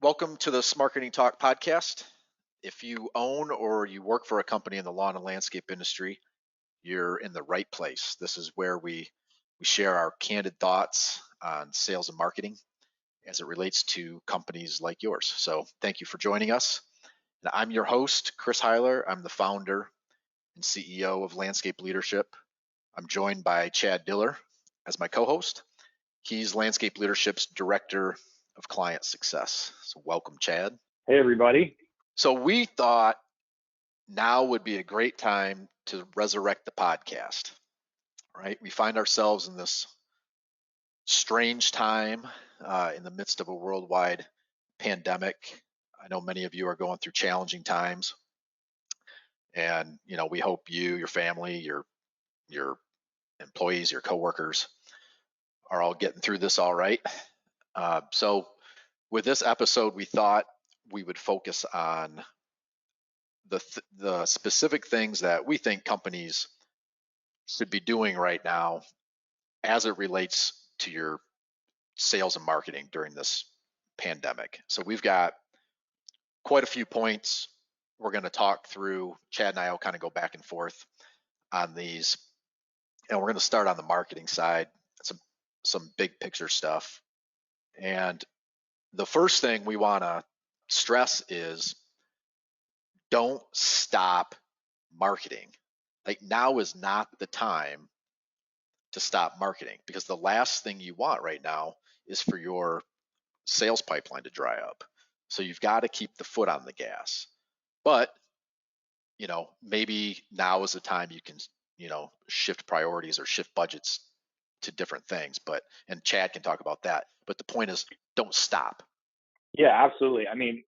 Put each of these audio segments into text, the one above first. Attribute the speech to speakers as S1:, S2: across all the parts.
S1: Welcome to the Marketing Talk podcast. If you own or you work for a company in the lawn and landscape industry, you're in the right place. This is where we share our candid thoughts on sales and marketing as it relates to companies like yours. So thank you for joining us. And I'm your host, Chris Heiler. I'm the founder and CEO of Landscape Leadership. I'm joined by Chad Diller as my co-host. He's Landscape Leadership's Director of Client Success. So welcome, Chad.
S2: Hey, everybody.
S1: So we thought now would be a great time to resurrect the podcast, right? We find ourselves in this strange time in the midst of a worldwide pandemic. I know many of you are going through challenging times, and we hope you, your family, your employees, your coworkers are all getting through this all right. So with this episode, we thought we would focus on the specific things that we think companies should be doing right now as it relates to your sales and marketing during this pandemic. So we've got quite a few points we're going to talk through. Chad and I will kind of go back and forth on these, and we're going to start on the marketing side, some big picture stuff. And the first thing we want to stress is don't stop marketing. Like, now is not the time to stop marketing, because the last thing you want right now is for your sales pipeline to dry up. So you've got to keep the foot on the gas. But, maybe now is the time you can, shift priorities or shift budgets to different things. And Chad can talk about that. But the point is, don't stop.
S2: Yeah, absolutely. I mean,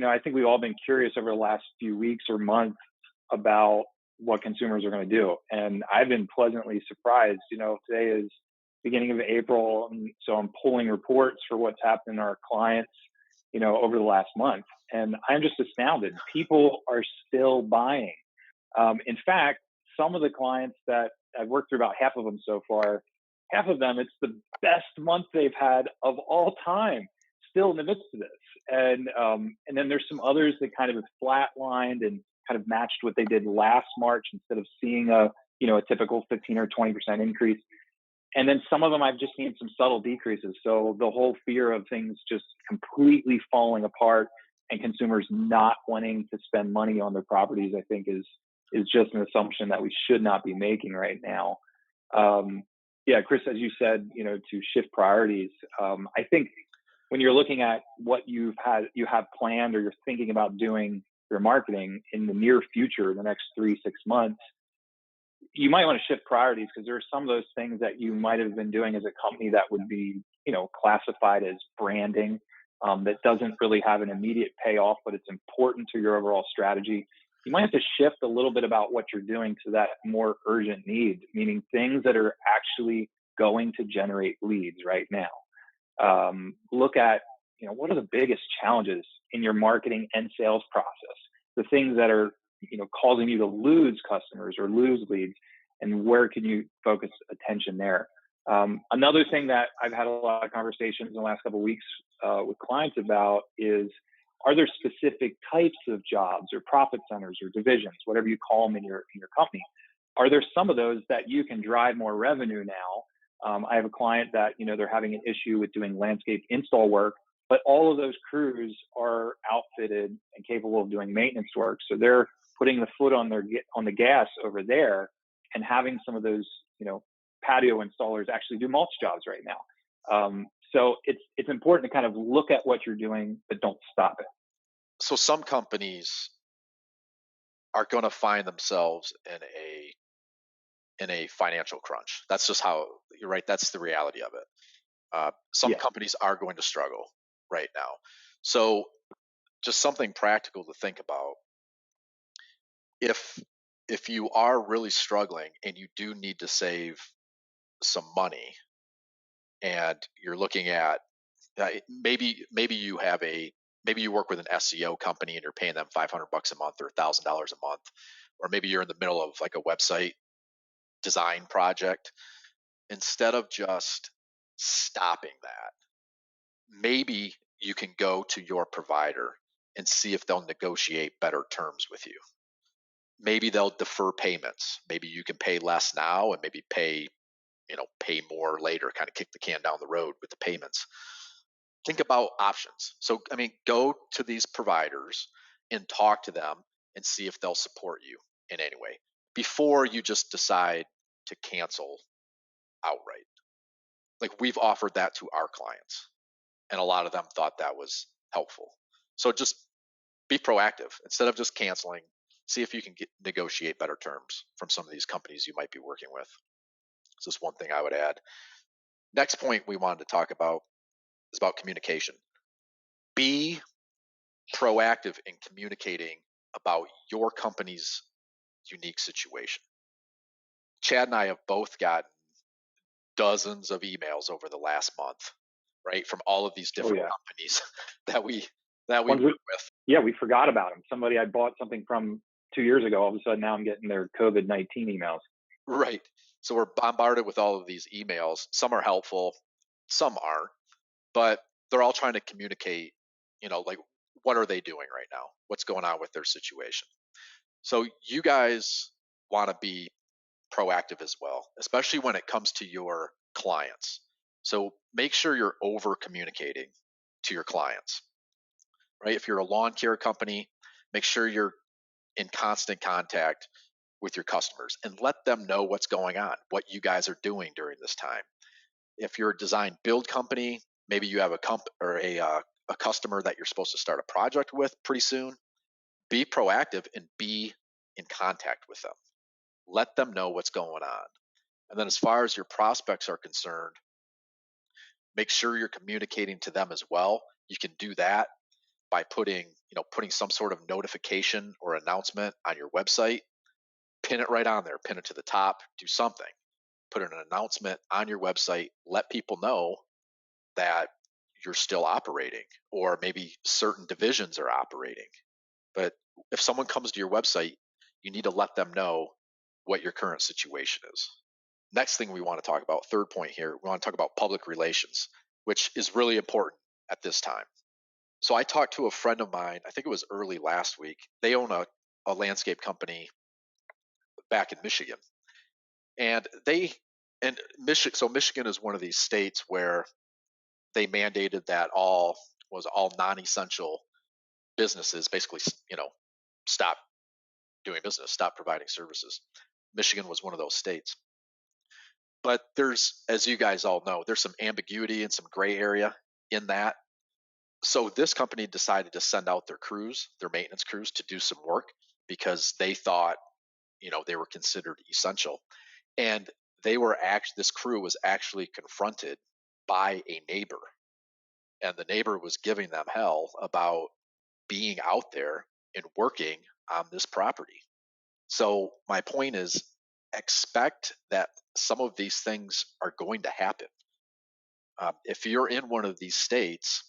S2: I think we've all been curious over the last few weeks or months about what consumers are going to do. And I've been pleasantly surprised. Today is beginning of April. And so I'm pulling reports for what's happened in our clients, over the last month. And I'm just astounded. People are still buying. In fact, some of the clients that I've worked through, about half of them so far, half of them, it's the best month they've had of all time, still in the midst of this. And then there's some others that kind of have flatlined and kind of matched what they did last March instead of seeing a typical 15 or 20% increase. And then some of them I've just seen some subtle decreases. So the whole fear of things just completely falling apart and consumers not wanting to spend money on their properties, I think is just an assumption that we should not be making right now. Yeah, Chris, as you said, to shift priorities. I think when you're looking at what you have planned, or you're thinking about doing your marketing in the near future, the next 3-6 months, you might want to shift priorities, because there are some of those things that you might have been doing as a company that would be, classified as branding, that doesn't really have an immediate payoff, but it's important to your overall strategy. You might have to shift a little bit about what you're doing to that more urgent need, meaning things that are actually going to generate leads right now. Look at, what are the biggest challenges in your marketing and sales process? The things that are, causing you to lose customers or lose leads, and where can you focus attention there? Another thing that I've had a lot of conversations in the last couple of weeks with clients about is, are there specific types of jobs or profit centers or divisions, whatever you call them in your company? Are there some of those that you can drive more revenue now? I have a client that, they're having an issue with doing landscape install work, but all of those crews are outfitted and capable of doing maintenance work. So they're putting the foot on the gas over there, and having some of those, patio installers actually do mulch jobs right now. So it's important to kind of look at what you're doing, but don't stop it.
S1: So some companies are going to find themselves in a financial crunch. That's just how, you're right. That's the reality of it. Some companies are going to struggle right now. So just something practical to think about. If you are really struggling and you do need to save some money, and you're looking at maybe you work with an SEO company and you're paying them $500 a month or $1,000 a month, or maybe you're in the middle of like a website design project. Instead of just stopping that, maybe you can go to your provider and see if they'll negotiate better terms with you. Maybe they'll defer payments. Maybe you can pay less now and maybe pay more later, kind of kick the can down the road with the payments. Think about options. So, I mean, go to these providers and talk to them and see if they'll support you in any way before you just decide to cancel outright. Like, we've offered that to our clients, and a lot of them thought that was helpful. So just be proactive instead of just canceling. See if you can negotiate better terms from some of these companies you might be working with. It's just one thing I would add. Next point we wanted to talk about is about communication. Be proactive in communicating about your company's unique situation. Chad and I have both gotten dozens of emails over the last month, right, from all of these different companies that we work with.
S2: Yeah, we forgot about them. Somebody I bought something from 2 years ago, all of a sudden now I'm getting their COVID-19 emails.
S1: Right. So we're bombarded with all of these emails. Some are helpful, some aren't, but they're all trying to communicate, like, what are they doing right now? What's going on with their situation? So you guys want to be proactive as well, especially when it comes to your clients. So make sure you're over communicating to your clients, right? If you're a lawn care company, make sure you're in constant contact with your customers and let them know what's going on, what you guys are doing during this time. If you're a design build company, maybe you have a customer that you're supposed to start a project with pretty soon. Be proactive and be in contact with them. Let them know what's going on. And then as far as your prospects are concerned, make sure you're communicating to them as well. You can do that by putting some sort of notification or announcement on your website. Pin it right on there, pin it to the top, do something. Put an announcement on your website, let people know that you're still operating, or maybe certain divisions are operating. But if someone comes to your website, you need to let them know what your current situation is. Next thing we want to talk about, third point here, we want to talk about public relations, which is really important at this time. So I talked to a friend of mine, I think it was early last week. They own a landscape company back in Michigan. So Michigan is one of these states where they mandated that all non-essential businesses basically, stop doing business, stop providing services. Michigan was one of those states. But there's, as you guys all know, there's some ambiguity and some gray area in that. So this company decided to send out their maintenance crews, to do some work because they thought, they were considered essential. And this crew was actually confronted by a neighbor. And the neighbor was giving them hell about being out there and working on this property. So my point is, expect that some of these things are going to happen. If you're in one of these states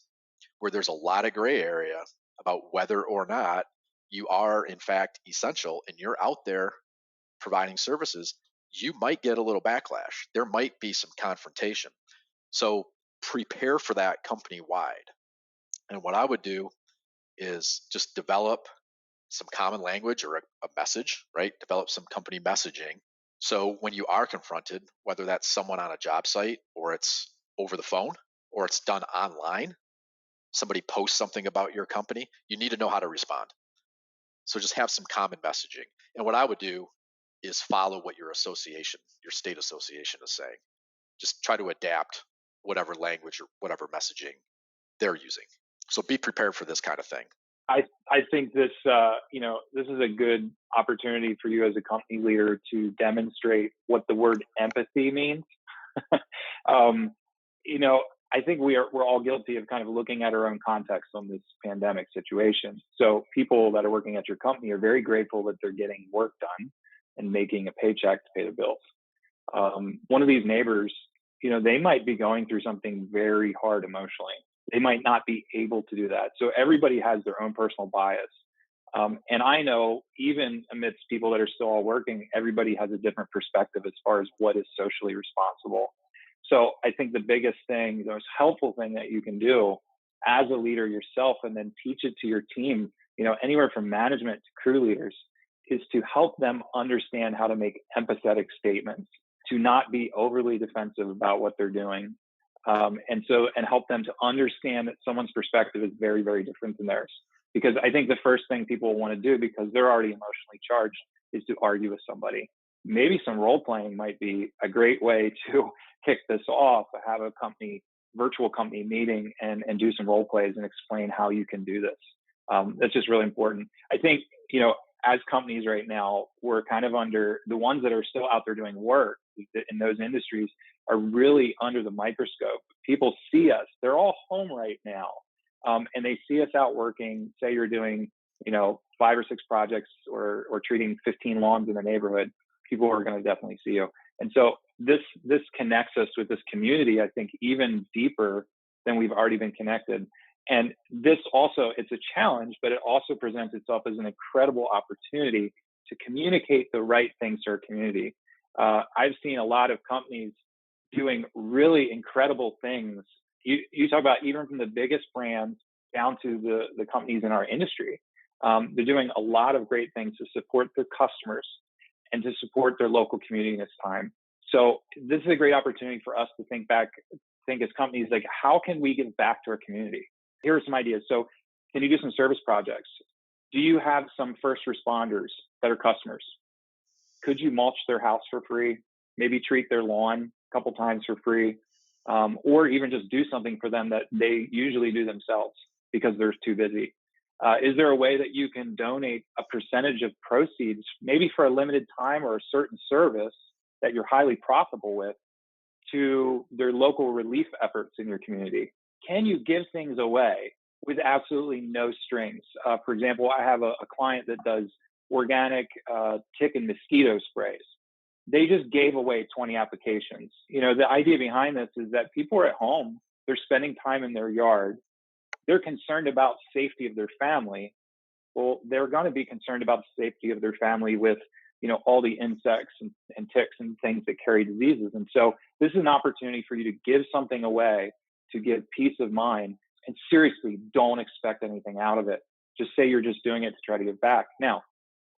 S1: where there's a lot of gray area about whether or not you are in fact essential and you're out there providing services, you might get a little backlash. There might be some confrontation. So prepare for that company wide. And what I would do is just develop some common language or a message, right? Develop some company messaging. So when you are confronted, whether that's someone on a job site or it's over the phone or it's done online, somebody posts something about your company, you need to know how to respond. So just have some common messaging. And what I would do is follow what your state association is saying. Just try to adapt whatever language or whatever messaging they're using. So be prepared for this kind of thing.
S2: I think this is a good opportunity for you as a company leader to demonstrate what the word empathy means. I think we're all guilty of kind of looking at our own context on this pandemic situation. So people that are working at your company are very grateful that they're getting work done and making a paycheck to pay the bills. One of these neighbors, they might be going through something very hard emotionally. They might not be able to do that. So everybody has their own personal bias. And I know even amidst people that are still all working, everybody has a different perspective as far as what is socially responsible. So I think the biggest thing, the most helpful thing that you can do as a leader yourself, and then teach it to your team, anywhere from management to crew leaders, is to help them understand how to make empathetic statements, to not be overly defensive about what they're doing. And help them to understand that someone's perspective is very, very different than theirs. Because I think the first thing people want to do, because they're already emotionally charged, is to argue with somebody. Maybe some role playing might be a great way to kick this off, have a virtual company meeting, and do some role plays and explain how you can do this. That's just really important. I think, as companies right now, we're kind of under, the ones that are still out there doing work in those industries are really under the microscope. People see us, they're all home right now. And they see us out working. Say you're doing, 5 or 6 projects, or treating 15 lawns in the neighborhood. People are going to definitely see you. And so this connects us with this community, I think, even deeper than we've already been connected. And this also, it's a challenge, but it also presents itself as an incredible opportunity to communicate the right things to our community. I've seen a lot of companies doing really incredible things. You talk about even from the biggest brands down to the companies in our industry. They're doing a lot of great things to support their customers and to support their local community in this time. So this is a great opportunity for us to think as companies, like, how can we give back to our community? Here are some ideas. So can you do some service projects? Do you have some first responders that are customers? Could you mulch their house for free? Maybe treat their lawn a couple times for free, or even just do something for them that they usually do themselves because they're too busy. Is there a way that you can donate a percentage of proceeds, maybe for a limited time or a certain service that you're highly profitable with, to their local relief efforts in your community? Can you give things away with absolutely no strings? For example, I have a client that does organic tick and mosquito sprays. They just gave away 20 applications. The idea behind this is that people are at home, they're spending time in their yard, they're concerned about safety of their family. Well, they're going to be concerned about the safety of their family with, all the insects and ticks and things that carry diseases. And so this is an opportunity for you to give something away, to give peace of mind. And seriously, don't expect anything out of it. Just say you're just doing it to try to give back. Now,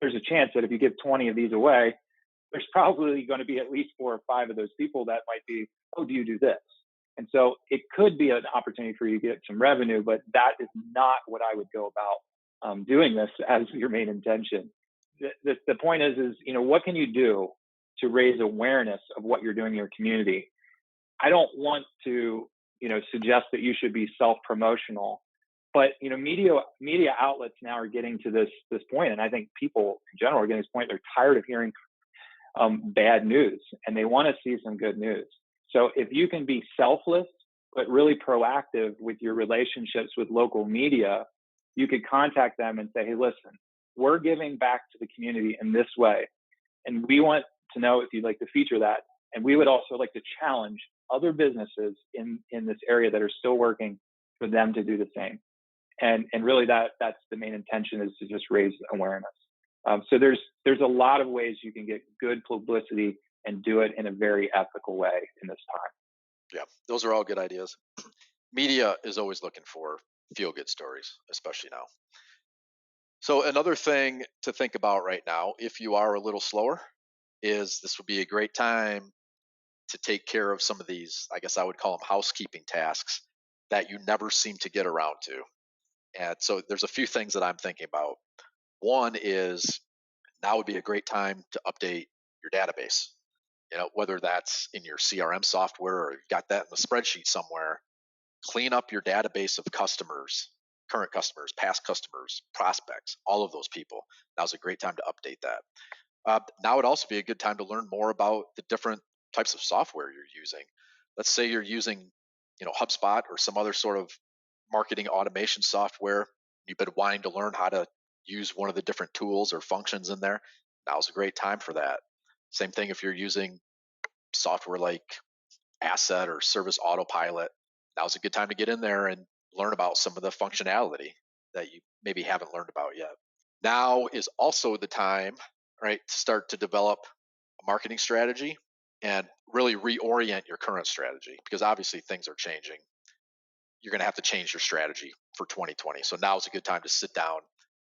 S2: there's a chance that if you give 20 of these away, there's probably going to be at least 4 or 5 of those people that might be, oh, do you do this? And so it could be an opportunity for you to get some revenue, but that is not what I would go about doing this as your main intention. The point is, what can you do to raise awareness of what you're doing in your community? I don't want to, suggest that you should be self-promotional, but media outlets now are getting to this point, and I think people in general are getting to this point. They're tired of hearing bad news, and they want to see some good news. So if you can be selfless but really proactive with your relationships with local media, you could contact them and say, hey, listen, we're giving back to the community in this way, and we want to know if you'd like to feature that. And we would also like to challenge other businesses in this area that are still working for them to do the same. And really that's the main intention, is to just raise awareness. So there's a lot of ways you can get good publicity and do it in a very ethical way in this time.
S1: Yeah, those are all good ideas. Media is always looking for feel good stories, especially now. So another thing to think about right now, if you are a little slower, is this would be a great time to take care of some of these, I guess I would call them housekeeping tasks that you never seem to get around to. And so there's a few things that I'm thinking about. One is, now would be a great time to update your database. Whether that's in your CRM software or you've got that in the spreadsheet somewhere, clean up your database of customers, current customers, past customers, prospects, all of those people. Now's a great time to update that. Now would also be a good time to learn more about the different types of software you're using. Let's say you're using, HubSpot or some other sort of marketing automation software. You've been wanting to learn how to use one of the different tools or functions in there. Now's a great time for that. Same thing if you're using software like Asset or Service Autopilot. Now's a good time to get in there and learn about some of the functionality that you maybe haven't learned about yet. Now is also the time, right, to start to develop a marketing strategy and really reorient your current strategy, because obviously things are changing. you're going to have to change your strategy for 2020. So now is a good time to sit down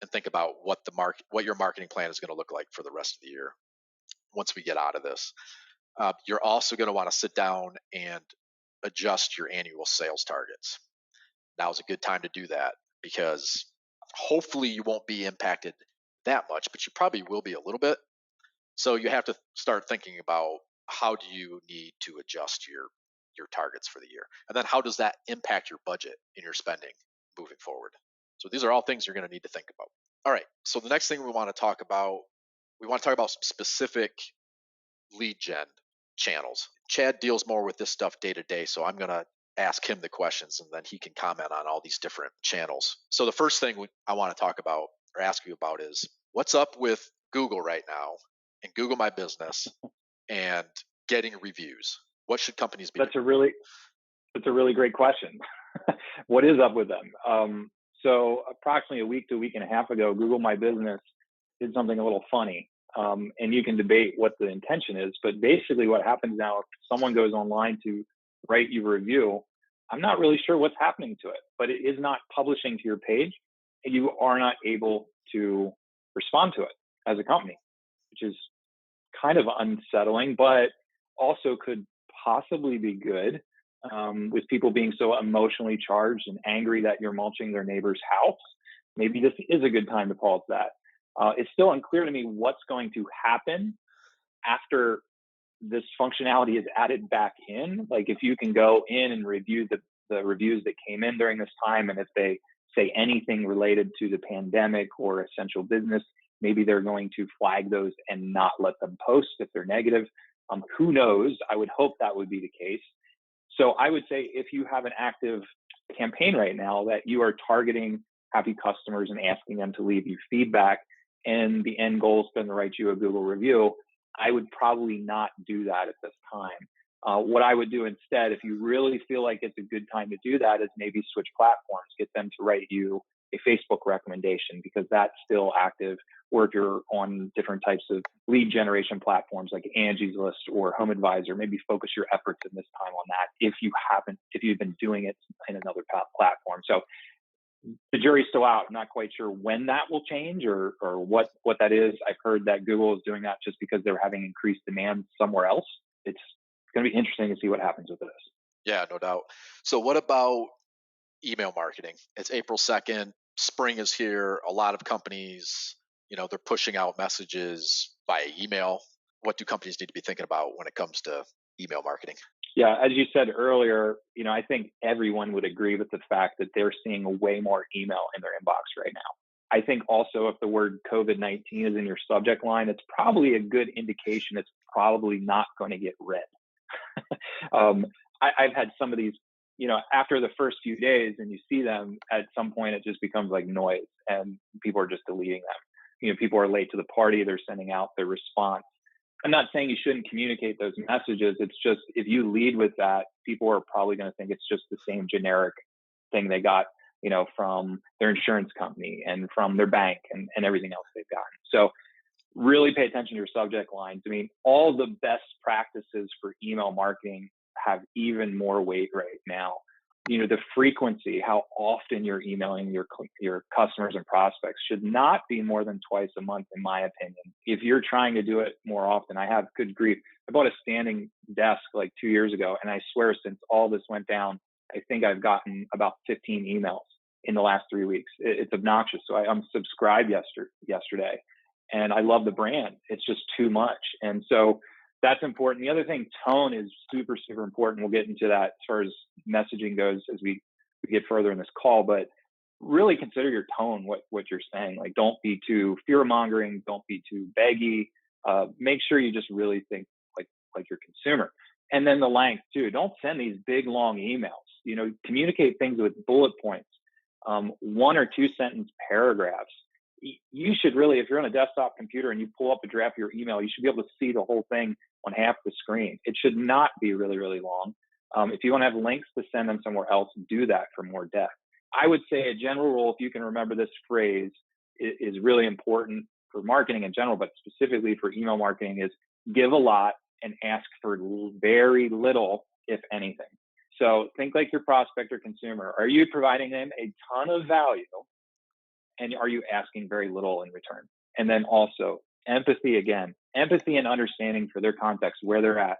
S1: and think about what your marketing plan is going to look like for the rest of the year once we get out of this. You're also going to want to sit down and adjust your annual sales targets. Now is a good time to do that because hopefully you won't be impacted that much, but you probably will be a little bit. So you have to start thinking about how do you need to adjust your targets for the year, and then how does that impact your budget and your spending moving forward. So these are all things you're going to need to think about. All right, so the next thing we want to talk about some specific lead gen channels. Chad deals more with this stuff day to day, so I'm going to ask him the questions and then he can comment on all these different channels. So the first thing I want to talk about or ask you about is what's up with Google right now and Google My Business and getting reviews. What should companies be doing?
S2: That's a really great question. What is up with them? So approximately a week to a week and a half ago, Google My Business did something a little funny. And you can debate what the intention is, but basically what happens now, if someone goes online to write you a review, I'm not really sure what's happening to it, but it is not publishing to your page and you are not able to respond to it as a company, which is kind of unsettling, but also could possibly be good, with people being so emotionally charged and angry that you're mulching their neighbor's house. Maybe this is a good time to pause that. It's still unclear to me what's going to happen after this functionality is added back in. Like if you can go in and review the reviews that came in during this time, and if they say anything related to the pandemic or essential business, maybe they're going to flag those and not let them post if they're negative. Who knows? I would hope that would be the case. So I would say if you have an active campaign right now that you are targeting happy customers and asking them to leave you feedback, and the end goal is to write you a Google review, I would probably not do that at this time. What I would do instead, if you really feel like it's a good time to do that, is maybe switch platforms, get them to write you a Facebook recommendation because that's still active. Or if you're on different types of lead generation platforms like Angie's List or Home Advisor, maybe focus your efforts in this time on that if you've been doing it in another platform. So the jury's still out. I'm not quite sure when that will change or what that is. I've heard that Google is doing that just because they're having increased demand somewhere else. It's going to be interesting to see what happens with this.
S1: Yeah, no doubt. So what about email marketing? It's April 2nd. Spring is here. A lot of companies, they're pushing out messages via email. What do companies need to be thinking about when it comes to email marketing?
S2: Yeah, as you said earlier, I think everyone would agree with the fact that they're seeing way more email in their inbox right now. I think also if the word COVID-19 is in your subject line, it's probably a good indication it's probably not going to get read. I've had some of these, after the first few days and you see them, at some point it just becomes like noise and people are just deleting them. People are late to the party, they're sending out their response. I'm not saying you shouldn't communicate those messages. It's just if you lead with that, people are probably going to think it's just the same generic thing they got, from their insurance company and from their bank and everything else they've gotten. So really pay attention to your subject lines. I mean, all the best practices for email marketing have even more weight right now. The frequency, how often you're emailing your customers and prospects should not be more than twice a month, in my opinion. If you're trying to do it more often, good grief. I bought a standing desk like 2 years ago, and I swear since all this went down, I think I've gotten about 15 emails in the last 3 weeks. It's obnoxious. So I unsubscribed yesterday, and I love the brand. It's just too much. And so that's important. The other thing, tone is super, super important. We'll get into that as far as messaging goes as we get further in this call, but really consider your tone, what you're saying. Like, don't be too fear-mongering. Don't be too baggy. Make sure you just really think like your consumer. And then the length too. Don't send these big, long emails. Communicate things with bullet points, 1 or 2 sentence paragraphs. You should really, if you're on a desktop computer and you pull up a draft of your email, you should be able to see the whole thing on half the screen. It should not be really, really long. If you want to have links to send them somewhere else, do that for more depth. I would say a general rule, if you can remember this phrase, is really important for marketing in general, but specifically for email marketing, is give a lot and ask for very little, if anything. So think like your prospect or consumer. Are you providing them a ton of value, and are you asking very little in return? And then also empathy again, empathy and understanding for their context, where they're at.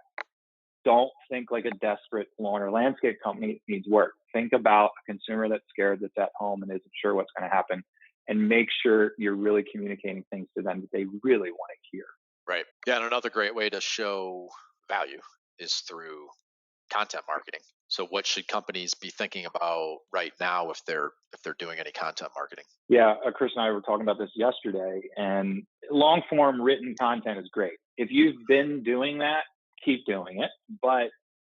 S2: Don't think like a desperate lawn or landscape company needs work. Think about a consumer that's scared, that's at home and isn't sure what's going to happen, and make sure you're really communicating things to them that they really want to hear.
S1: Right. Yeah, and another great way to show value is through content marketing. So what should companies be thinking about right now if they're doing any content marketing?
S2: Yeah, Chris and I were talking about this yesterday, and long form written content is great. If you've been doing that, keep doing it. But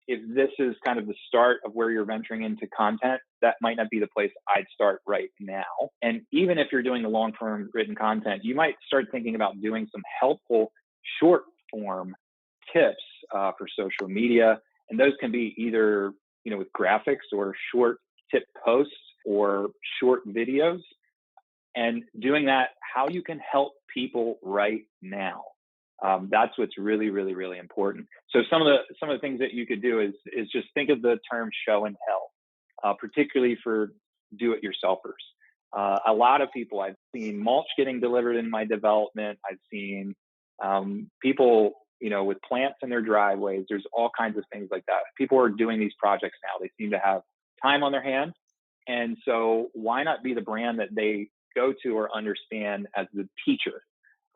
S2: if this is kind of the start of where you're venturing into content, that might not be the place I'd start right now. And even if you're doing the long form written content, you might start thinking about doing some helpful short form tips for social media. And those can be either, with graphics or short tip posts or short videos. And doing that, how you can help people right now. That's what's really, really, really important. So some of the things that you could do is just think of the term show and tell, particularly for do-it-yourselfers. A lot of people, I've seen mulch getting delivered in my development. I've seen people, with plants in their driveways. There's all kinds of things like that. People are doing these projects now. They seem to have time on their hands. And so why not be the brand that they go to or understand as the teacher?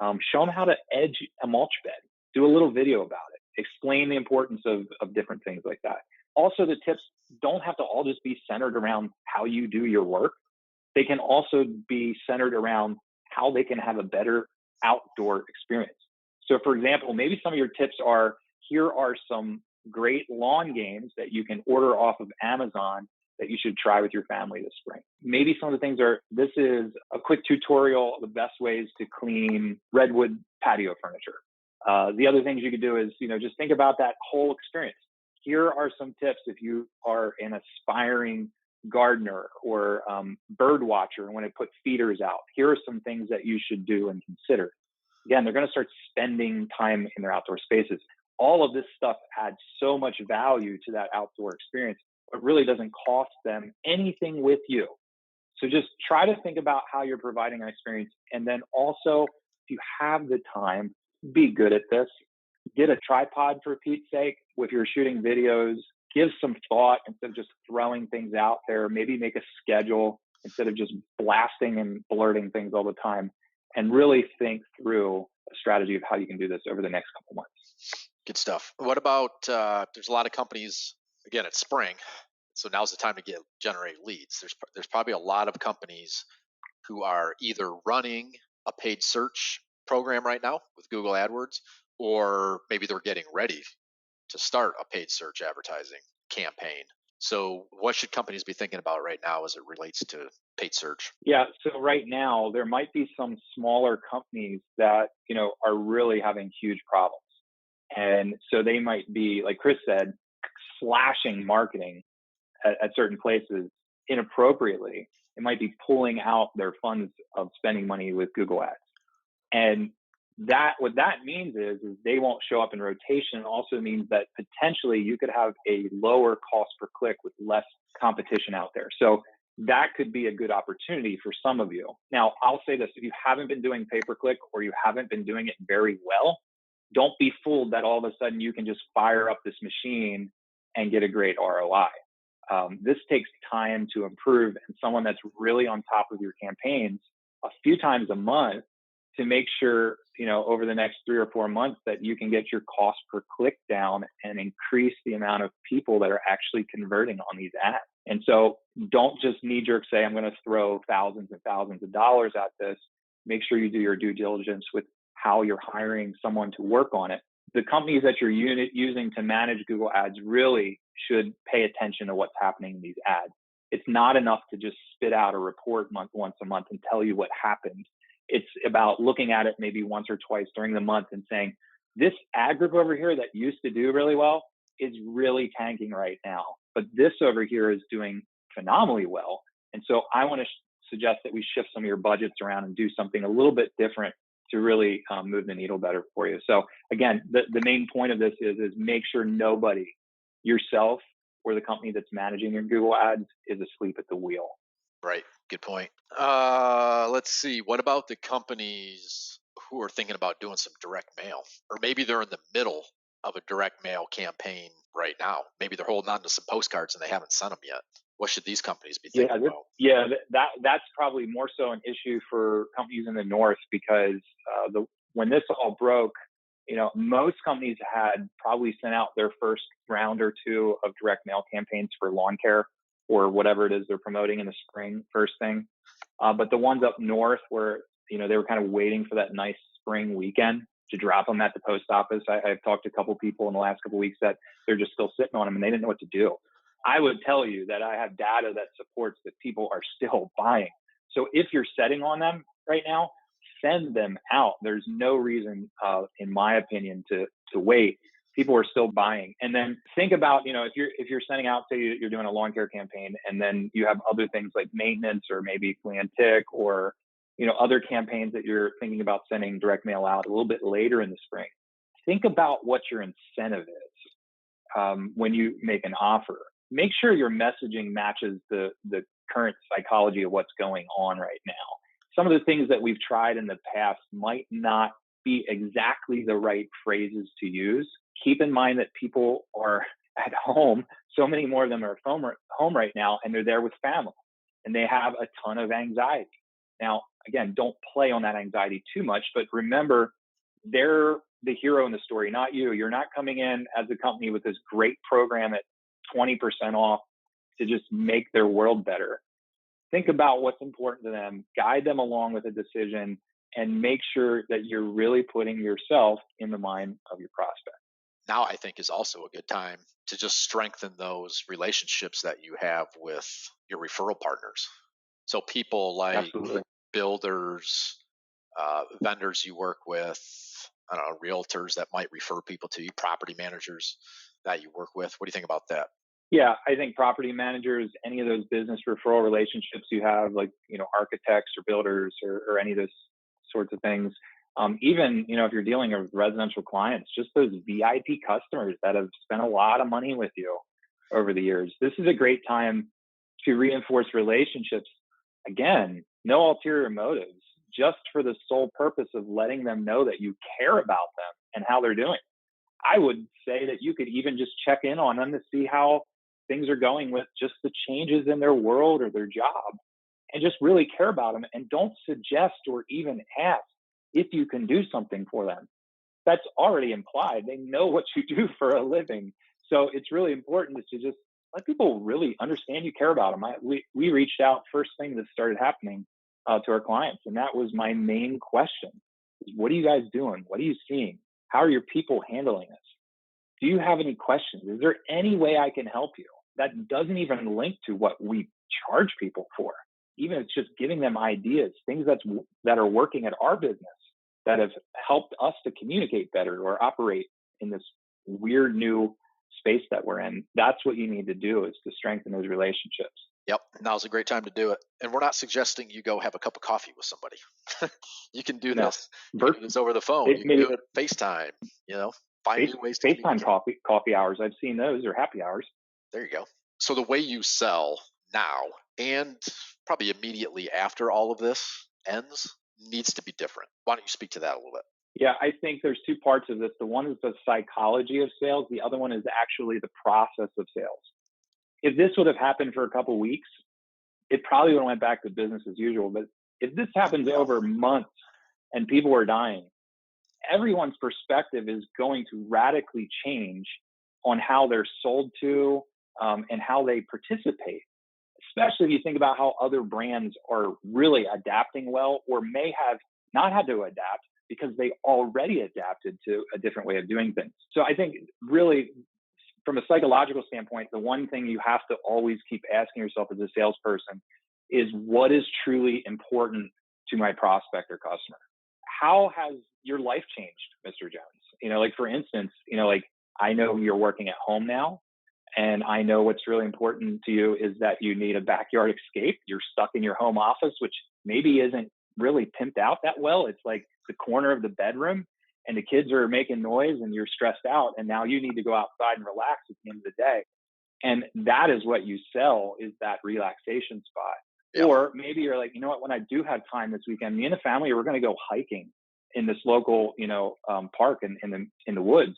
S2: Show them how to edge a mulch bed. Do a little video about it. Explain the importance of different things like that. Also, the tips don't have to all just be centered around how you do your work. They can also be centered around how they can have a better outdoor experience. So, for example, maybe some of your tips are, here are some great lawn games that you can order off of Amazon that you should try with your family this spring. Maybe some of the things are, this is a quick tutorial of the best ways to clean redwood patio furniture. The other things you could do is, just think about that whole experience. Here are some tips if you are an aspiring gardener or bird watcher and want to put feeders out. Here are some things that you should do and consider. Again, they're going to start spending time in their outdoor spaces. All of this stuff adds so much value to that outdoor experience. It really doesn't cost them anything with you. So just try to think about how you're providing an experience. And then also, if you have the time, be good at this. Get a tripod for Pete's sake. If you're shooting videos, give some thought instead of just throwing things out there. Maybe make a schedule instead of just blasting and blurting things all the time. And really think through a strategy of how you can do this over the next couple months.
S1: Good stuff. What about, there's a lot of companies, again, it's spring, so now's the time to generate leads. There's probably a lot of companies who are either running a paid search program right now with Google AdWords, or maybe they're getting ready to start a paid search advertising campaign. So what should companies be thinking about right now as it relates to paid search?
S2: Yeah, so right now there might be some smaller companies that, are really having huge problems. And so they might be, like Chris said, slashing marketing at certain places inappropriately. It might be pulling out their funds of spending money with Google Ads. And what that means is they won't show up in rotation. It also means that potentially you could have a lower cost per click with less competition out there. So that could be a good opportunity for some of you. Now, I'll say this, if you haven't been doing pay-per-click or you haven't been doing it very well, don't be fooled that all of a sudden you can just fire up this machine and get a great ROI. This takes time to improve, and someone that's really on top of your campaigns a few times a month to make sure, over the next 3 or 4 months that you can get your cost per click down and increase the amount of people that are actually converting on these ads. And so don't just knee-jerk say, I'm going to throw thousands and thousands of dollars at this. Make sure you do your due diligence with how you're hiring someone to work on it. The companies that you're using to manage Google Ads really should pay attention to what's happening in these ads. It's not enough to just spit out a report once a month and tell you what happened. It's about looking at it maybe once or twice during the month and saying, this ad group over here that used to do really well is really tanking right now, but this over here is doing phenomenally well. And so I want to suggest that we shift some of your budgets around and do something a little bit different to really move the needle better for you. So again, the main point of this is make sure nobody, yourself or the company that's managing your Google ads is asleep at the wheel.
S1: Right. Good point. Let's see. What about the companies who are thinking about doing some direct mail? Or maybe they're in the middle of a direct mail campaign right now. Maybe they're holding on to some postcards and they haven't sent them yet. What should these companies be thinking about?
S2: That's probably more so an issue for companies in the north, because when this all broke, most companies had probably sent out their first round or two of direct mail campaigns for lawn care or whatever it is they're promoting in the spring, first thing. But the ones up north where, they were kind of waiting for that nice spring weekend to drop them at the post office. I've talked to a couple people in the last couple of weeks that they're just still sitting on them and they didn't know what to do. I would tell you that I have data that supports that people are still buying. So if you're setting on them right now, send them out. There's no reason, in my opinion, to wait. People are still buying. And then think about, if you're sending out, say you're doing a lawn care campaign, and then you have other things like maintenance or maybe flea and tick or, other campaigns that you're thinking about sending direct mail out a little bit later in the spring. Think about what your incentive is when you make an offer. Make sure your messaging matches the current psychology of what's going on right now. Some of the things that we've tried in the past might not be exactly the right phrases to use. Keep in mind that people are at home. So many more of them are home right now, and they're there with family, and they have a ton of anxiety. Now, again, don't play on that anxiety too much, but remember, they're the hero in the story, not you. You're not coming in as a company with this great program at 20% off to just make their world better. Think about what's important to them, guide them along with a decision, and make sure that you're really putting yourself in the mind of your prospect.
S1: Now, I think is also a good time to just strengthen those relationships that you have with your referral partners. So people like
S2: Absolutely.
S1: builders, vendors you work with, I don't know, realtors that might refer people to you, property managers that you work with. What do you think about that?
S2: Yeah, I think property managers, any of those business referral relationships you have, like, architects or builders or any of those sorts of things. Even, if you're dealing with residential clients, just those VIP customers that have spent a lot of money with you over the years. This is a great time to reinforce relationships. Again, no ulterior motives, just for the sole purpose of letting them know that you care about them and how they're doing. I would say that you could even just check in on them to see how things are going with just the changes in their world or their job, and just really care about them, and don't suggest or even ask if you can do something for them. That's already implied. They know what you do for a living. So it's really important to just let people really understand you care about them. We reached out first thing that started happening to our clients, and that was my main question: what are you guys doing? What are you seeing? How are your people handling this? Do you have any questions? Is there any way I can help you? That doesn't even link to what we charge people for. Even it's just giving them ideas, things that are working at our business that have helped us to communicate better or operate in this weird new space that we're in. That's what you need to do, is to strengthen those relationships.
S1: Yep, now's a great time to do it. And we're not suggesting you go have a cup of coffee with somebody. You can do this. You can do this over the phone. You can do it FaceTime. Find new ways to
S2: FaceTime coffee hours. I've seen those, or happy hours.
S1: There you go. So the way you sell now and probably immediately after all of this ends needs to be different. Why don't you speak to that a little bit?
S2: Yeah, I think there's two parts of this. The one is the psychology of sales. The other one is actually the process of sales. If this would have happened for a couple of weeks, it probably would have went back to business as usual. But if this happens over months and people are dying, everyone's perspective is going to radically change on how they're sold to and how they participate, especially if you think about how other brands are really adapting well, or may have not had to adapt because they already adapted to a different way of doing things. So I think really, from a psychological standpoint, the one thing you have to always keep asking yourself as a salesperson is, what is truly important to my prospect or customer? How has your life changed, Mr. Jones? Like, for instance, like, I know you're working at home now, and I know what's really important to you is that you need a backyard escape. You're stuck in your home office, which maybe isn't really pimped out that well. It's like the corner of the bedroom, and the kids are making noise and you're stressed out, and now you need to go outside and relax at the end of the day. And that is what you sell, is that relaxation spot.
S1: Yep.
S2: Or maybe you're like, you know what, when I do have time this weekend, me and the family, we're going to go hiking in this local, park in the woods.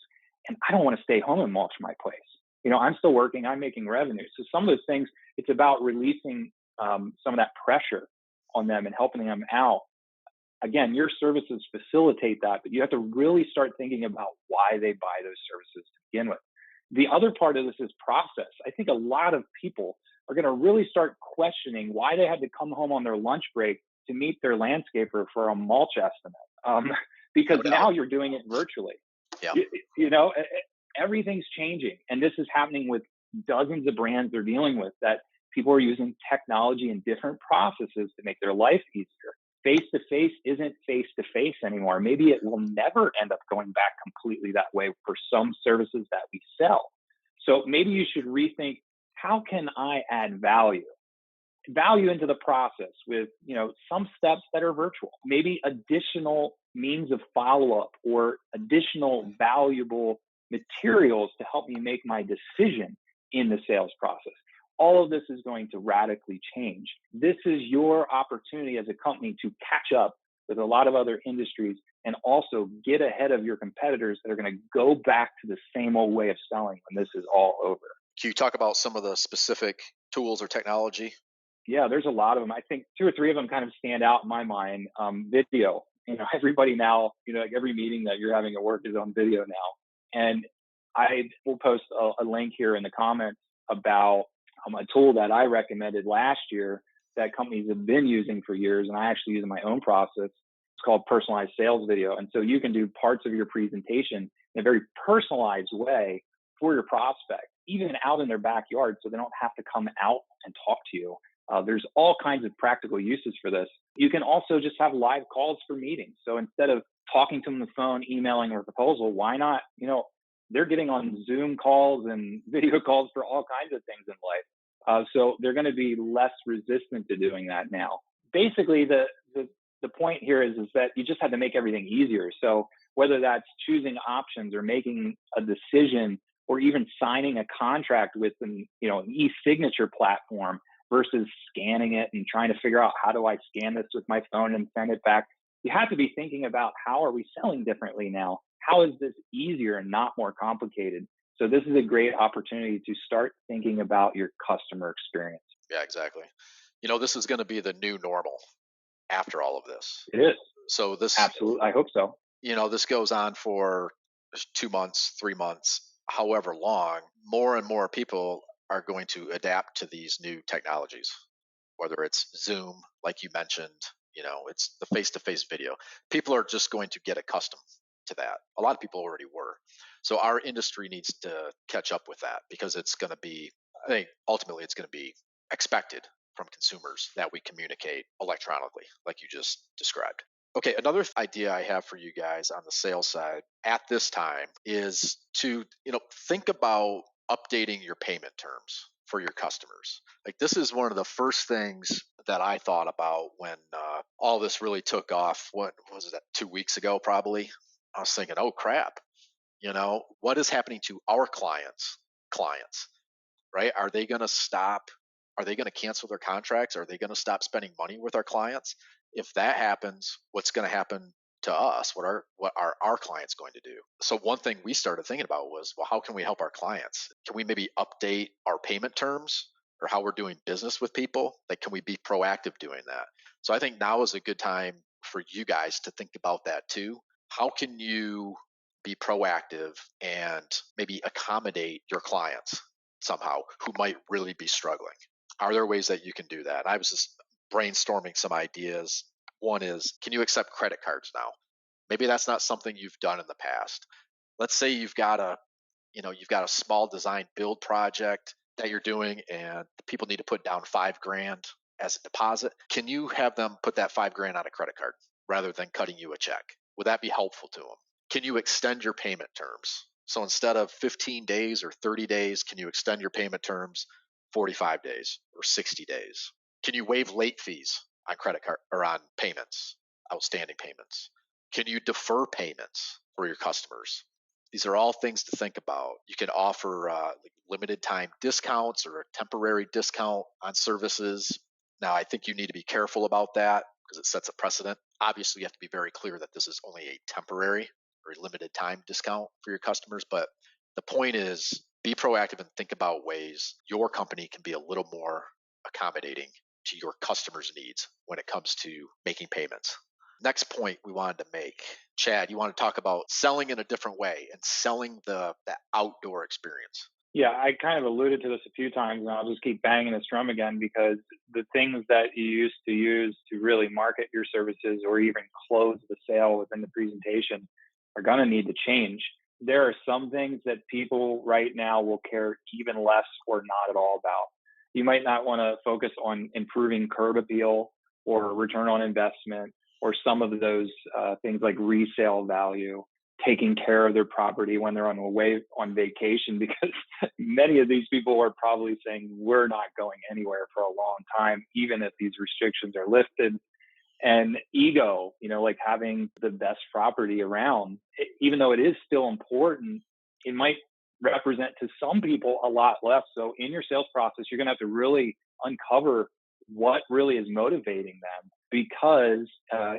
S2: And I don't want to stay home and mulch my place. I'm still working, I'm making revenue. So some of those things, it's about releasing some of that pressure on them and helping them out. Again, your services facilitate that, but you have to really start thinking about why they buy those services to begin with. The other part of this is process. I think a lot of people are going to really start questioning why they had to come home on their lunch break to meet their landscaper for a mulch estimate, because
S1: No
S2: now
S1: doubt.
S2: you're doing it virtually.
S1: Yeah.
S2: You, you know, everything's changing, and this is happening with dozens of brands they're dealing with, that people are using technology and different processes to make their life easier. Face to face isn't face to face anymore. Maybe it will never end up going back completely that way for some services that we sell. So maybe you should rethink, how can I add value into the process with, some steps that are virtual, maybe additional means of follow-up or additional valuable materials to help me make my decision in the sales process. All of this is going to radically change. This is your opportunity as a company to catch up with a lot of other industries and also get ahead of your competitors that are going to go back to the same old way of selling when this is all over.
S1: Can you talk about some of the specific tools or technology?
S2: Yeah, there's a lot of them. I think two or three of them kind of stand out in my mind. Video. Everybody now, like every meeting that you're having at work is on video now. And I will post a link here in the comments about a tool that I recommended last year that companies have been using for years, and I actually use in my own process. It's called personalized sales video. And so you can do parts of your presentation in a very personalized way for your prospect, even out in their backyard, so they don't have to come out and talk to you. There's all kinds of practical uses for this. You can also just have live calls for meetings. So instead of talking to them on the phone, emailing or proposal, why not, they're getting on Zoom calls and video calls for all kinds of things in life. So they're going to be less resistant to doing that now. Basically, the point here is that you just have to make everything easier. So whether that's choosing options or making a decision or even signing a contract with an e-signature platform versus scanning it and trying to figure out, how do I scan this with my phone and send it back? You have to be thinking about, how are we selling differently now? How is this easier and not more complicated? So this is a great opportunity to start thinking about your customer experience.
S1: Yeah, exactly. This is going to be the new normal after all of this.
S2: It is.
S1: So
S2: Absolutely. I hope so.
S1: this goes on for 2 months, 3 months, however long. More and more people are going to adapt to these new technologies, whether it's Zoom, like you mentioned, it's the face to face video. People are just going to get accustomed to that. A lot of people already were. So our industry needs to catch up with that, because it's going to be, I think ultimately it's going to be expected from consumers that we communicate electronically, like you just described. Okay, another idea I have for you guys on the sales side at this time is to, think about updating your payment terms for your customers. Like, this is one of the first things that I thought about when all this really took off. What was it, 2 weeks ago, probably? I was thinking, oh crap, what is happening to our clients, right? Are they going to stop? Are they going to cancel their contracts? Are they going to stop spending money with our clients? If that happens, what's going to happen to us? What are our clients going to do? So one thing we started thinking about was, well, how can we help our clients? Can we maybe update our payment terms or how we're doing business with people? Like, can we be proactive doing that? So I think now is a good time for you guys to think about that too. How can you be proactive and maybe accommodate your clients somehow who might really be struggling? Are there ways that you can do that? I was just brainstorming some ideas. One is, can you accept credit cards now? Maybe that's not something you've done in the past. Let's say you've got a small design build project that you're doing, and the people need to put down 5 grand as a deposit. Can you have them put that 5 grand on a credit card rather than cutting you a check? Would that be helpful to them? Can you extend your payment terms? So instead of 15 days or 30 days, can you extend your payment terms 45 days or 60 days? Can you waive late fees on credit card or on payments, outstanding payments? Can you defer payments for your customers? These are all things to think about. You can offer like limited time discounts or a temporary discount on services. Now, I think you need to be careful about that because it sets a precedent. Obviously, you have to be very clear that this is only a temporary or a limited time discount for your customers. But the point is, be proactive and think about ways your company can be a little more accommodating to your customers' needs when it comes to making payments. Next point we wanted to make, Chad, you want to talk about selling in a different way and selling the outdoor experience.
S2: Yeah, I kind of alluded to this a few times, and I'll just keep banging this drum again because the things that you used to use to really market your services or even close the sale within the presentation are going to need to change. There are some things that people right now will care even less or not at all about. You might not want to focus on improving curb appeal or return on investment or some of those things like resale value, taking care of their property when they're away on vacation, because many of these people are probably saying, we're not going anywhere for a long time, even if these restrictions are lifted. And ego, like having the best property around, even though it is still important, it might represent to some people a lot less. So in your sales process, you're going to have to really uncover what really is motivating them. Because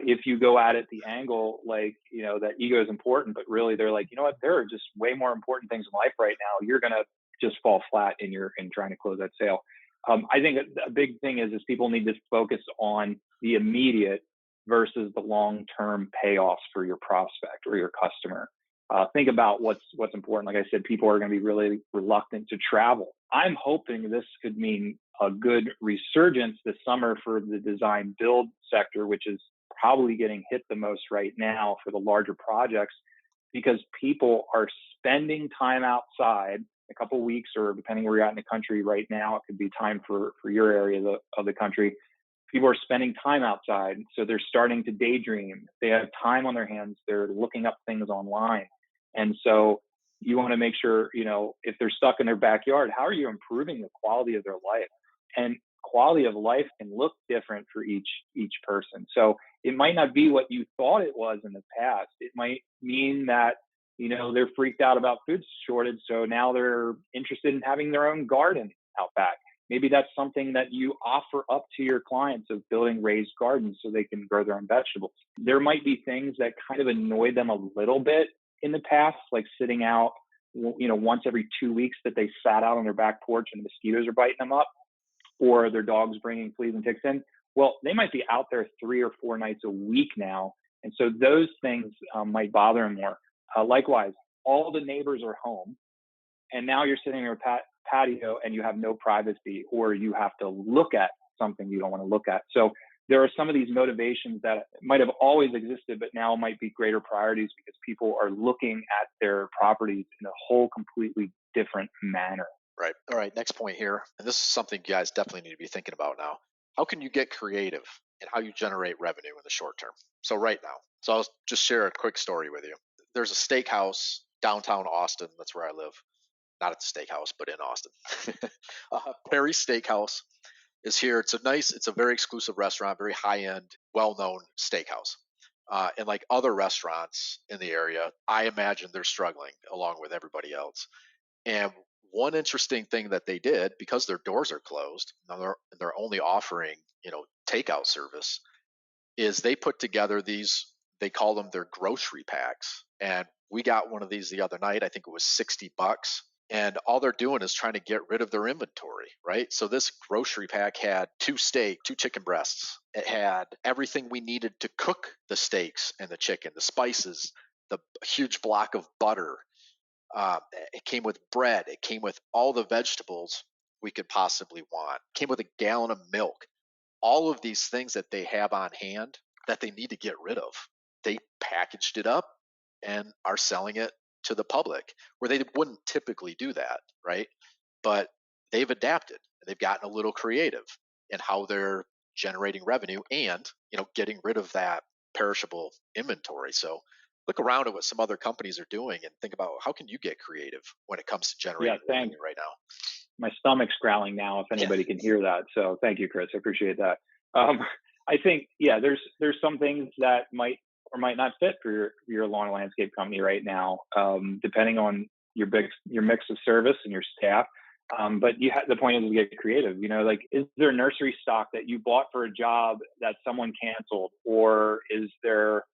S2: if you go at it the angle like, that ego is important, but really they're like, what, there are just way more important things in life right now, you're going to just fall flat in trying to close that sale. I think a big thing is people need to focus on the immediate versus the long-term payoffs for your prospect or your customer. Think about what's important. Like I said, people are going to be really reluctant to travel. I'm hoping this could mean a good resurgence this summer for the design build sector, which is probably getting hit the most right now for the larger projects, because people are spending time outside a couple of weeks, or depending where you're at in the country right now, it could be time for your area of the country. People are spending time outside. So they're starting to daydream. They have time on their hands. They're looking up things online. And so you want to make sure, if they're stuck in their backyard, how are you improving the quality of their life? And quality of life can look different for each person. So it might not be what you thought it was in the past. It might mean that, they're freaked out about food shortage. So now they're interested in having their own garden out back. Maybe that's something that you offer up to your clients, of building raised gardens so they can grow their own vegetables. There might be things that kind of annoyed them a little bit in the past, like sitting out, once every 2 weeks that they sat out on their back porch and mosquitoes are biting them up, or their dog's bringing fleas and ticks in. Well, they might be out there 3 or 4 nights a week now. And so those things might bother them more. Likewise, all the neighbors are home, and now you're sitting in your patio and you have no privacy, or you have to look at something you don't want to look at. So there are some of these motivations that might have always existed, but now might be greater priorities because people are looking at their properties in a whole completely different manner.
S1: Right. All right. Next point here. And this is something you guys definitely need to be thinking about now. How can you get creative in how you generate revenue in the short term? So right now, I'll just share a quick story with you. There's a steakhouse downtown Austin. That's where I live. Not at the steakhouse, but in Austin. Perry's Steakhouse is here. It's a very exclusive restaurant, very high end, well known steakhouse. And like other restaurants in the area, I imagine they're struggling along with everybody else. And one interesting thing that they did, because their doors are closed, now they're only offering, takeout service, is they put together these, they call them their grocery packs. And we got one of these the other night. I think it was $60. And all they're doing is trying to get rid of their inventory, right? So this grocery pack had 2 chicken breasts. It had everything we needed to cook the steaks and the chicken, the spices, the huge block of butter. It came with bread. It came with all the vegetables we could possibly want. It came with a gallon of milk. All of these things that they have on hand that they need to get rid of, they packaged it up and are selling it to the public, where they wouldn't typically do that, right? But they've adapted. They've gotten a little creative in how they're generating revenue and, getting rid of that perishable inventory. So look around at what some other companies are doing and think about, how can you get creative when it comes to generating revenue right now?
S2: My stomach's growling now, if anybody can hear that. So thank you, Chris. I appreciate that. I think, there's some things that might or might not fit for your lawn and landscape company right now, depending on your mix of service and your staff. But the point is to get creative. Like, is there nursery stock that you bought for a job that someone canceled, or is there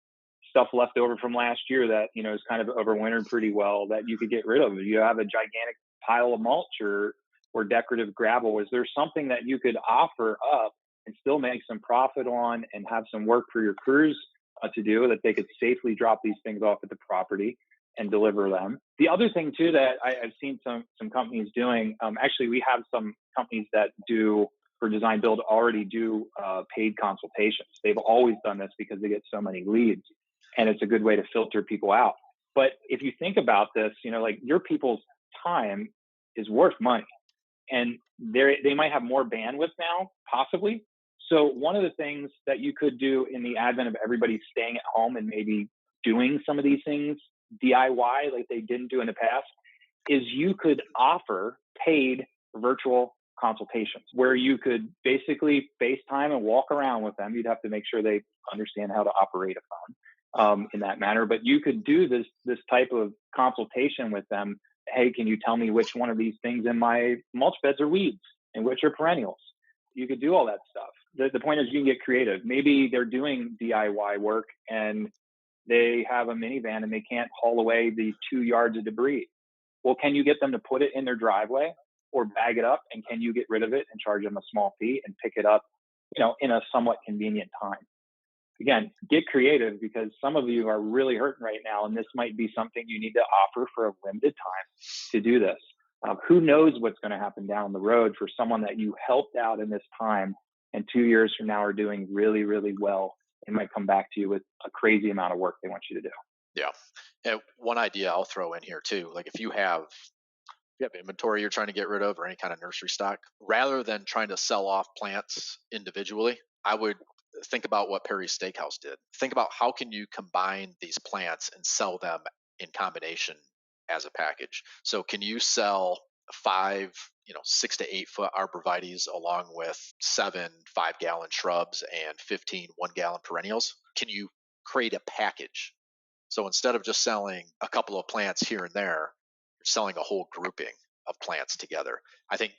S2: stuff left over from last year that is kind of overwintered pretty well that you could get rid of? You have a gigantic pile of mulch or decorative gravel. Is there something that you could offer up and still make some profit on and have some work for your crews to do, that they could safely drop these things off at the property and deliver them? The other thing too that I've seen some companies doing, actually we have some companies that do for design build already do paid consultations. They've always done this because they get so many leads, and it's a good way to filter people out. But if you think about this, like, your people's time is worth money, and they might have more bandwidth now, possibly. So one of the things that you could do in the advent of everybody staying at home and maybe doing some of these things DIY like they didn't do in the past, is you could offer paid virtual consultations where you could basically FaceTime and walk around with them. You'd have to make sure they understand how to operate a phone in that manner, but you could do this type of consultation with them. Hey, can you tell me which one of these things in my mulch beds are weeds and which are perennials? You could do all that stuff. The point is, you can get creative. Maybe they're doing DIY work and they have a minivan and they can't haul away the 2 yards of debris. Well, can you get them to put it in their driveway or bag it up? And can you get rid of it and charge them a small fee and pick it up, in a somewhat convenient time? Again, get creative, because some of you are really hurting right now, and this might be something you need to offer for a limited time to do this. Who knows what's going to happen down the road for someone that you helped out in this time, and 2 years from now are doing really, really well. They might come back to you with a crazy amount of work they want you to do.
S1: Yeah. And one idea I'll throw in here too, like, if you have inventory you're trying to get rid of, or any kind of nursery stock, rather than trying to sell off plants individually, I would think about what Perry's Steakhouse did. Think about how can you combine these plants and sell them in combination as a package. So can you sell 5, 6 to 8 foot arborvitaes along with 7 5-gallon shrubs and 15 1-gallon perennials? Can you create a package? So instead of just selling a couple of plants here and there, you're selling a whole grouping of plants together. I think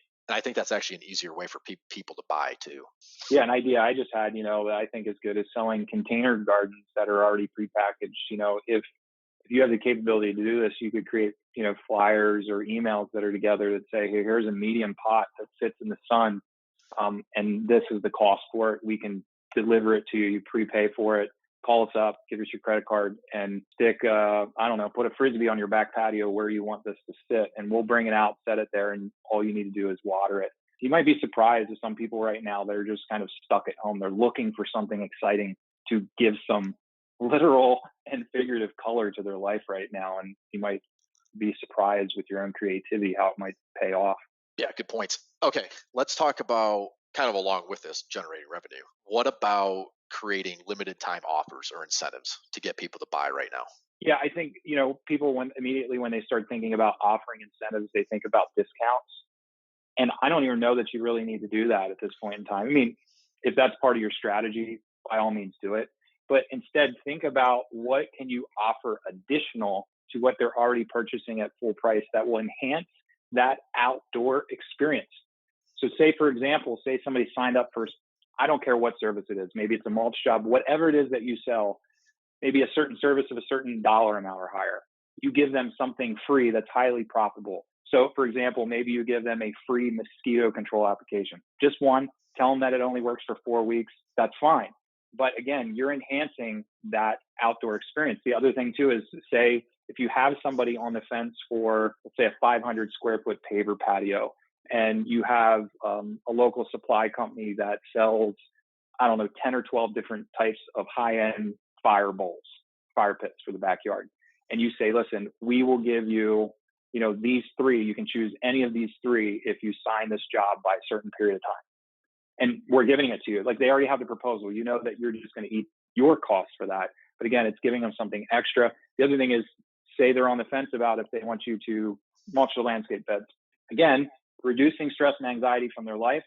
S1: that's actually an easier way for people to buy too.
S2: Yeah, an idea I just had, that I think is good, is selling container gardens that are already prepackaged. If you have the capability to do this, you could create, flyers or emails that are together that say, hey, here's a medium pot that sits in the sun, and this is the cost for it. We can deliver it to you. You prepay for it. Call us up, give us your credit card, and stick, put a Frisbee on your back patio where you want this to sit, and we'll bring it out, set it there, and all you need to do is water it. You might be surprised at some people right now that are just kind of stuck at home. They're looking for something exciting to give some literal and figurative color to their life right now, and you might be surprised with your own creativity how it might pay off.
S1: Yeah, good points. Okay, let's talk about, kind of along with this, generating revenue. What about creating limited time offers or incentives to get people to buy right now?
S2: Yeah, I think, people when they start thinking about offering incentives, they think about discounts. And I don't even know that you really need to do that at this point in time. I mean, if that's part of your strategy, by all means do it. But instead, think about what can you offer additional to what they're already purchasing at full price that will enhance that outdoor experience. So say, for example, somebody signed up for, I don't care what service it is. Maybe it's a mulch job, whatever it is that you sell, maybe a certain service of a certain dollar amount or higher. You give them something free that's highly profitable. So for example, maybe you give them a free mosquito control application. Just one, tell them that it only works for 4 weeks. That's fine. But again, you're enhancing that outdoor experience. The other thing too is, say, if you have somebody on the fence for, let's say, a 500 square foot paver patio, and you have a local supply company that sells, 10 or 12 different types of high-end fire bowls, fire pits for the backyard. And you say, listen, we will give you, these 3, you can choose any of these 3 if you sign this job by a certain period of time. And we're giving it to you. Like, they already have the proposal. You know that you're just going to eat your costs for that. But again, it's giving them something extra. The other thing is, say they're on the fence about if they want you to mulch the landscape beds. Again, reducing stress and anxiety from their life.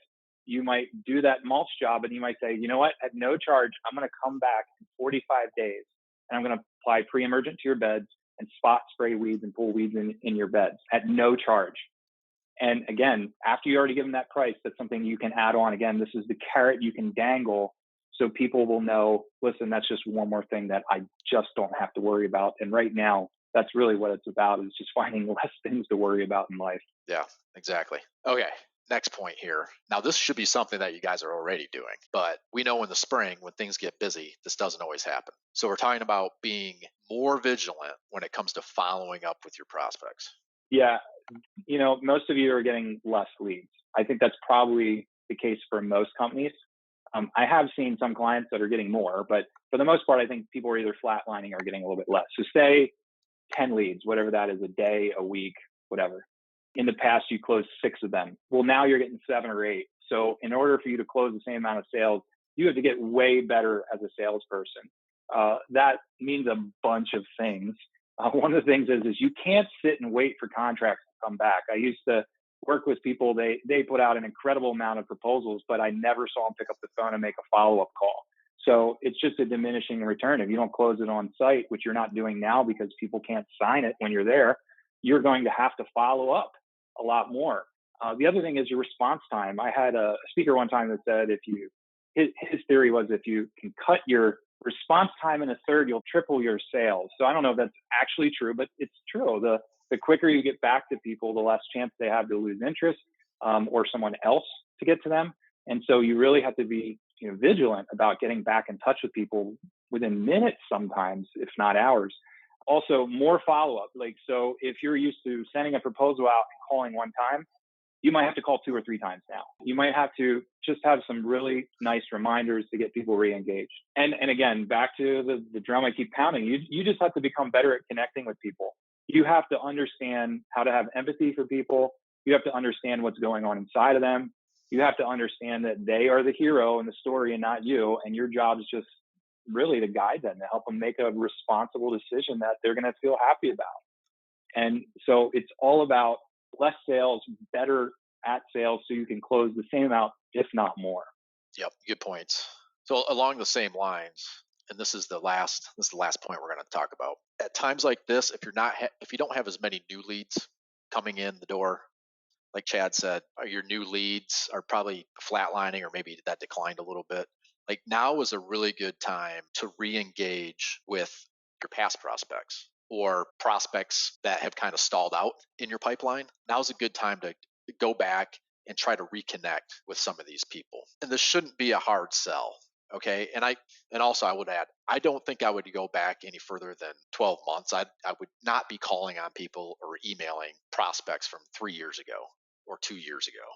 S2: You might do that mulch job, and you might say, you know what, at no charge, I'm going to come back in 45 days and I'm going to apply pre-emergent to your beds and spot spray weeds and pull weeds in your beds at no charge. And again, after you already give them that price, that's something you can add on. Again, this is the carrot you can dangle so people will know, listen, that's just one more thing that I just don't have to worry about. And right now, that's really what it's about, is just finding less things to worry about in life.
S1: Yeah, exactly. Okay. Next point here. Now, this should be something that you guys are already doing, but we know in the spring when things get busy, this doesn't always happen. So we're talking about being more vigilant when it comes to following up with your prospects.
S2: Yeah. Most of you are getting less leads. I think that's probably the case for most companies. I have seen some clients that are getting more, but for the most part, I think people are either flatlining or getting a little bit less. So say 10 leads, whatever that is, a day, a week, whatever. In the past, you closed 6 of them. Well, now you're getting 7 or 8. So in order for you to close the same amount of sales, you have to get way better as a salesperson. That means a bunch of things. One of the things is you can't sit and wait for contracts to come back. I used to work with people. They put out an incredible amount of proposals, but I never saw them pick up the phone and make a follow-up call. So it's just a diminishing return. If you don't close it on site, which you're not doing now because people can't sign it when you're there, you're going to have to follow up a lot more. The other thing is your response time. I had a speaker one time that said his theory was if you can cut your response time in a third, you'll triple your sales. So I don't know if that's actually true, but it's true. The quicker you get back to people, the less chance they have to lose interest or someone else to get to them. And so you really have to be vigilant about getting back in touch with people within minutes sometimes, if not hours. Also, more follow-up. So if you're used to sending a proposal out and calling one time, you might have to call 2 or 3 times now. You might have to just have some really nice reminders to get people re-engaged. And again, back to the drum I keep pounding, you just have to become better at connecting with people. You have to understand how to have empathy for people. You have to understand what's going on inside of them. You have to understand that they are the hero in the story and not you. And your job is just really to guide them, to help them make a responsible decision that they're going to feel happy about. And so it's all about less sales, better at sales, so you can close the same amount, if not more.
S1: Yep, good points. So along the same lines, and this is the last point we're going to talk about. At times like this, if you don't have as many new leads coming in the door, like Chad said, your new leads are probably flatlining, or maybe that declined a little bit. Like, now is a really good time to re-engage with your past prospects or prospects that have kind of stalled out in your pipeline. Now's a good time to go back and try to reconnect with some of these people. And this shouldn't be a hard sell. Okay. And also I would add, I don't think I would go back any further than 12 months. I would not be calling on people or emailing prospects from 3 years ago or 2 years ago.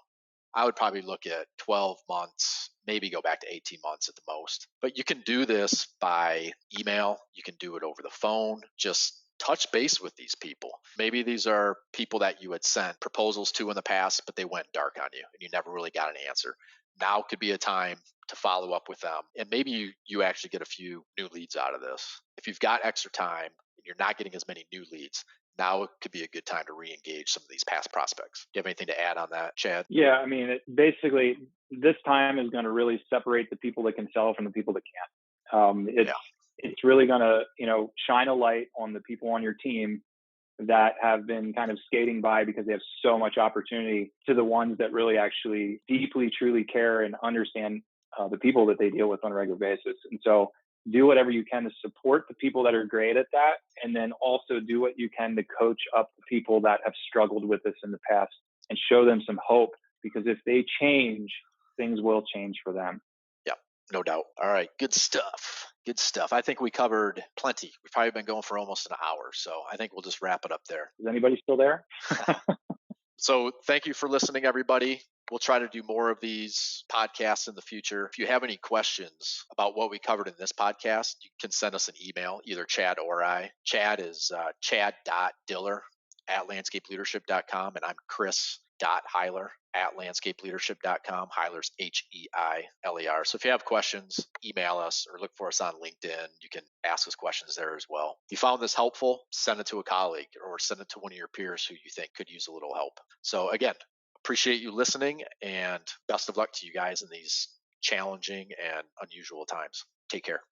S1: I would probably look at 12 months, maybe go back to 18 months at the most. But you can do this by email. You can do it over the phone. Just touch base with these people. Maybe these are people that you had sent proposals to in the past, but they went dark on you and you never really got an answer. Now could be a time to follow up with them. And maybe you actually get a few new leads out of this. If you've got extra time and you're not getting as many new leads, now it could be a good time to re-engage some of these past prospects. Do you have anything to add on that, Chad?
S2: Yeah, I mean, basically, this time is going to really separate the people that can sell from the people that can't. It's really going to, shine a light on the people on your team that have been kind of skating by because they have so much opportunity, to the ones that really actually deeply, truly care and understand the people that they deal with on a regular basis. And so do whatever you can to support the people that are great at that. And then also do what you can to coach up the people that have struggled with this in the past and show them some hope, because if they change, things will change for them.
S1: Yeah, no doubt. All right. Good stuff. Good stuff. I think we covered plenty. We've probably been going for almost an hour. So I think we'll just wrap it up there.
S2: Is anybody still there?
S1: So thank you for listening, everybody. We'll try to do more of these podcasts in the future. If you have any questions about what we covered in this podcast, you can send us an email, either Chad or I. Chad is chad.diller@landscapeleadership.com, and I'm chris.heiler@landscapeleadership.com. Heiler's Heiler. So if you have questions, email us or look for us on LinkedIn. You can ask us questions there as well. If you found this helpful, send it to a colleague or send it to one of your peers who you think could use a little help. So again, appreciate you listening, and best of luck to you guys in these challenging and unusual times. Take care.